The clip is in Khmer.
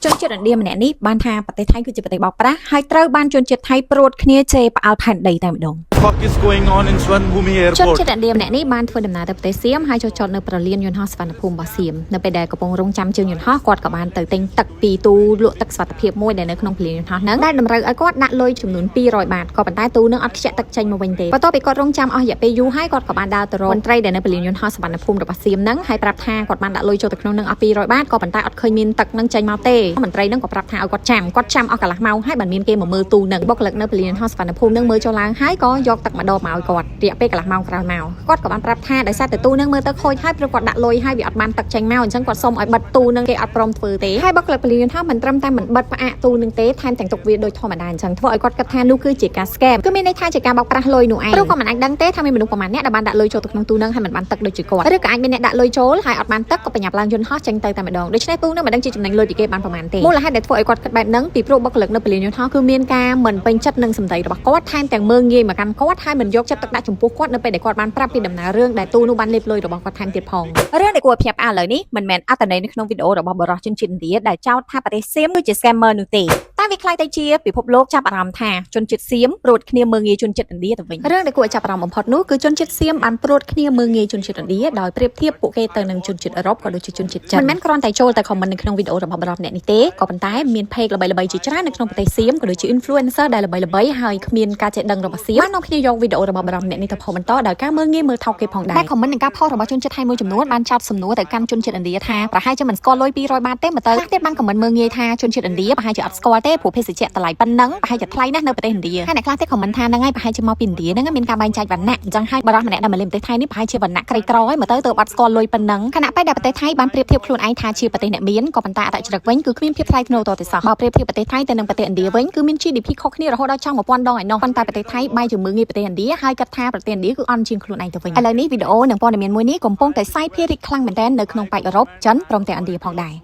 ជនជាតិឥណ្ឌាម្នាក់នេះបានថាប្រទេសថៃគឺជាប្រទេសបោកប្រាស់ហើយត្រូវបានជនជាតិថៃព្រួតគ្នាជេរផ្អើលផែនដីតែម្ដង What is going on in Swanbhumi ជន Airport? ជាតិឥណ្ឌាម្នាក់នេះបានធ្វើដំណើរទៅប្រទេសសៀមហើយចុះចតនៅប្រលានយន្តហោះសុវណ្ណភូមិរបស់សៀមនៅពេលដែលកំពុងរងចាំជើងយន្តហោះគាត់ក៏បានទៅទិញទឹកពីទូលក់ទឹកសុវត្ថិភាពមួយដែលនៅក្នុងប្រលានយន្តហោះហ្នឹងដែលតម្រូវឲ្យគាត់ដាក់លុយចំនួន200បាតក៏ប៉ុន្តែទូនឹងអត់ខ្ជិះទឹកចេញមកវិញទេបន្ទាប់ពីគាត់រងចាំអស់រយៈពេលយូរហើយគាត់ក៏បានដើរទៅរកមន្ត្រីដែលនៅប្រលានយន្តហោះសុវណ្ណភូមិរបស់សៀមហ្នឹងហើយប្រាប់ថាគាត់បានដាក់លុយចូលទៅក្នុងនឹងអស់200បាតក៏ប៉ុន្តែអត់ឃើញមានទឹកហ្នឹងចេញមកទេមន្ត្រីហ្នឹងក៏ប្រាប់ថាឲ្យគាត់ចាំអស់កន្លះម៉ោងហើយបានមានគេមកមើលទូនឹងបុគ្គលិកនៅប្រលានយន្តហោះសុវណ្ណភូមិហ្នឹងមើលចុះឡើងហើយក៏យកទឹកមកដបមកឲ្យគាត់រយៈពេលកន្លះម៉ោងក្រោយមកគាត់ក៏បានប្រាប់ថាដោយសារតែទូនឹងមើលទៅខូចហើយព្រោះគាត់ដាក់លុយហើយវាអត់បានទឹកចេញមកអញ្ចឹងគាត់សុំឲ្យបិទទូនឹងគេអត់ព្រមធ្វើទេហើយបុគ្គលិកប្រលានយន្តហោះមិនត្រឹមតែមិនបិទផ្អាកទូនឹងទេថែមទាំងទុកវាដូចធម្មតាអញ្ចឹងធ្វើឲ្យគាត់គិតថានោះគឺជាការ scam គឺមានន័យថាជាការបោកប្រាស់លុយនោះឯងព្រោះគាត់មិនអាចដឹងទេថាមានមនុស្សប្រមាណអ្នកដែលបានដាក់លុយចូលទៅក្នុងទូនឹងហើយមិនបានទឹកដូចជាគាត់ឬក៏អាចមានអ្នកដាក់លុយចូលហើយអត់បានទឹកក៏ប្រញាប់ឡើងយន្តហោះចេញទៅតែម្ដងដូច្នេះទូនឹងមិនដឹងជាចំណេញលុយពីគេបានប្រមាណទេមូលហេតុដែលធ្វើឲ្យគាត់គិតបែបហ្នឹងពីព្រោះបុគ្គលិកនៅប្រលានយន្តហោះគឺមានការមិនពេញចិត្តនឹងសម្ដីរបស់គាត់ថែមទាំងមើលងាយមកកាន់គាត់ហើយមិនយកចិត្តទុកដាក់ចំពោះគាត់នៅពេលដែលគាត់បានប្រាប់ពីដំណើររឿងដែលទូនោះបានលេបលុយរបស់គាត់ថែមទៀតផងរឿងដែលគួរភ្ញាក់ផ្អើលឥឡូវនេះមិនមែនអត្ថន័យនៅក្នុងវីដេអូរបស់បរិសុទ្ធជនជាតិឥណ្ឌាដែលចោទថាប្រទេសសៀមគឺជា scammer នោះទេតែវាคล้ายទៅជាពិភពលោកចាប់អារម្មណ៍ថាជនជាតិសៀមព្រួតគ្នាមើលងាយជនជាតិឥណ្ឌាទៅវិញរឿងដែលគួរឲ្យចាប់អារម្មណ៍បំផុតនោះគឺជនជាតិសៀមបានព្រួតគ្នាមើលងាយជនជាតិឥណ្ឌាដោយប្រៀបធៀបពួកគេទៅនឹងជនជាតិអឺរ៉ុបក៏ដូចជាជនជាតិចិនមិនមែនគ្រាន់តែចូលតែ comment នៅក្នុងវីដេអូរបស់បរិសុទ្ធអ្នកនេះទេក៏ប៉ុន្តែមាន page ល្បីៗជាច្រើននៅក្នុងប្រទេសសៀមក៏ដូចជា influencer ដែលល្បីៗហើយគ្មានការចេះដឹងរបស់សៀមបាននាំគ្នាយកវីដេអូរបស់បរិសុទ្ធអ្នកនេះទៅផុសបន្តដោយការមើលងាយមើលថោកគេផងដែរតែ comment នឹងការផុសរបស់ជនជាតិថៃមួយចំនួនបានចោទសំណួរទៅកាន់ជនជាតិឥណ្ឌាថាប្រហែលជាមិនស្គាល់លុយ200បាតទេមើលទៅខ្លះទៀតបាន comment មើលងាយថាជនជាតិឥណ្ឌាប្រហែលជាអត់ស្គាល់ទេព្រោះភេសជ្ជៈតម្លៃប៉ុណ្ណឹងប្រហែលជាថ្លៃណាស់នៅប្រទេសឥណ្ឌាហើយអ្នកខ្លះទៀត comment ថាហ្នឹងហើយប្រហែលជាមកពីឥណ្ឌាហ្នឹងមានការបែងចែកវណ្ណៈអញ្ចឹងហើយបរិសុទ្ធម្នាក់ដែលមកលេងប្រទេសថៃនេះប្រហែលជាវណ្ណៈក្រីក្រហើយមើលទៅអត់ស្គាល់លុយប៉ុណ្ណឹងខណៈពេលដែលប្រទេសថៃបានប្រៀបធៀបខ្លួនឯងថាជាប្រទេសអ្នកមានក៏ប៉ុន្តែអត្តចរិតវិញគឺគ្មានភាពថ្លៃថ្នូរតទៅសោះបើប្រៀបធៀបប្រទេសថៃទៅនឹងប្រទេសឥណ្ឌាវិញគឺមាន GDP ខុសគ្នារហូតដល់ចង់1000ដងឯណោះប៉ុន្តែប្រទេសថៃបែរជាមើលងាយប្រទេសឥណ្ឌាហើយគិតថាប្រទេសឥណ្ឌាគឺអន់ជាងខ្លួនឯងទៅវិញឥឡូវនេះវីដេអូនិងព័ត៌មានមួយនេះកំពុងតែសាយភារីខ្លាំងមែនទែននៅក្នុងប៉ែកអឺរ៉ុបចិនព្រមទាំងឥណ្ឌាផងដែរ